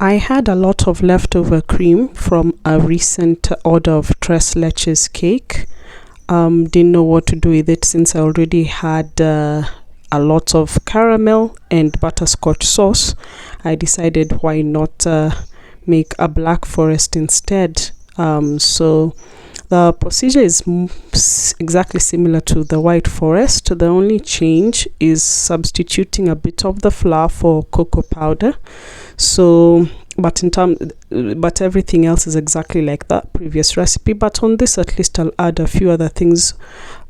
I had a lot of leftover cream from a recent order of tres leches cake. Didn't know what to do with it since I already had a lot of caramel and butterscotch sauce. I decided why not make a black forest instead. So the procedure is exactly similar to the white forest. The only change is substituting a bit of the flour for cocoa powder. So but everything else is exactly like that previous recipe, but on this at least I'll add a few other things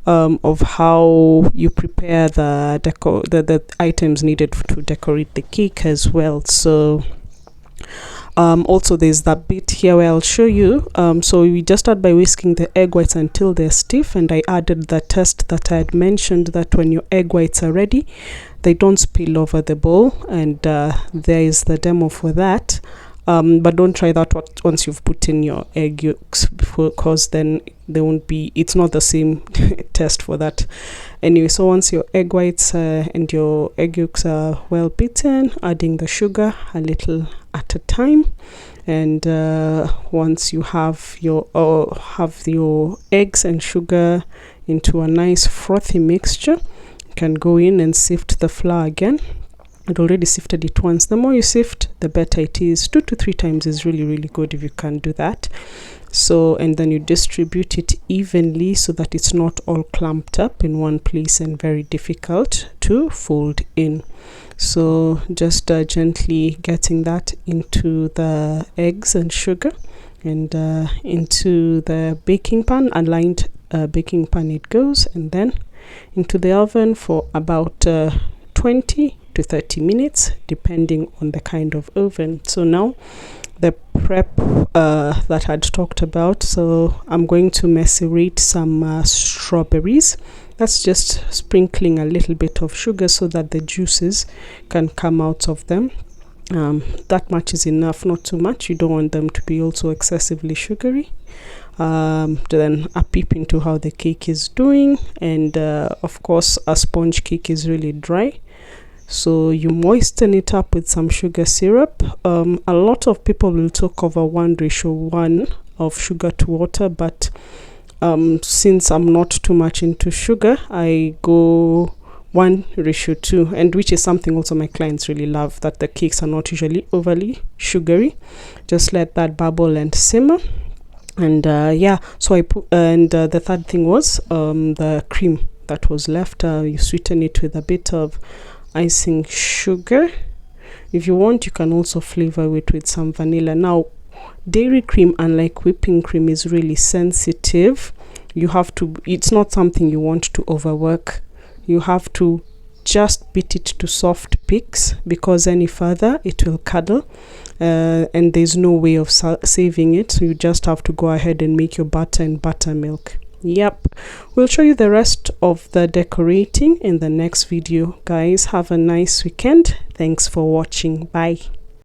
of how you prepare the items needed to decorate the cake as well. So also there's that bit here where I'll show you. So we just start by whisking the egg whites until they're stiff, and I added the test that I had mentioned, that when your egg whites are ready they don't spill over the bowl, and there is the demo for that. But don't try that once you've put in your egg yolks, because then they won't be, it's not the same test for that. Anyway, so once your egg whites and your egg yolks are well beaten, adding the sugar a little at a time, and once you have your eggs and sugar into a nice frothy mixture, you can go in and sift the flour again. I'd already sifted it once. The more you sift, the better it is. 2 to 3 times is really good if you can do that. So, and then you distribute it evenly so that it's not all clumped up in one place and very difficult to fold in. So just gently getting that into the eggs and sugar, and into the baking pan, aligned baking pan it goes, and then into the oven for about 20 to 30 minutes depending on the kind of oven. So now the prep that I'd talked about, so I'm going to macerate some strawberries. That's just sprinkling a little bit of sugar so that the juices can come out of them. That much is enough, not too much. You don't want them to be also excessively sugary. Then a peep into how the cake is doing, and of course a sponge cake is really dry, so you moisten it up with some sugar syrup. A lot of people will talk of a 1:1 of sugar to water, but since I'm not too much into sugar, I go 1:2, and which is something also my clients really love, that the cakes are not usually overly sugary. Just let that bubble and simmer. And yeah, so I put, and the third thing was the cream that was left. You sweeten it with a bit of icing sugar. If you want, you can also flavor it with some vanilla. Now dairy cream, unlike whipping cream, is really sensitive. You have to, it's not something you want to overwork. You have to just beat it to soft peaks, because any further it will curdle, and there's no way of saving it. So you just have to go ahead and make your butter and buttermilk. Yep, we'll show you the rest of the decorating in the next video. Guys, have a nice weekend. Thanks for watching. Bye.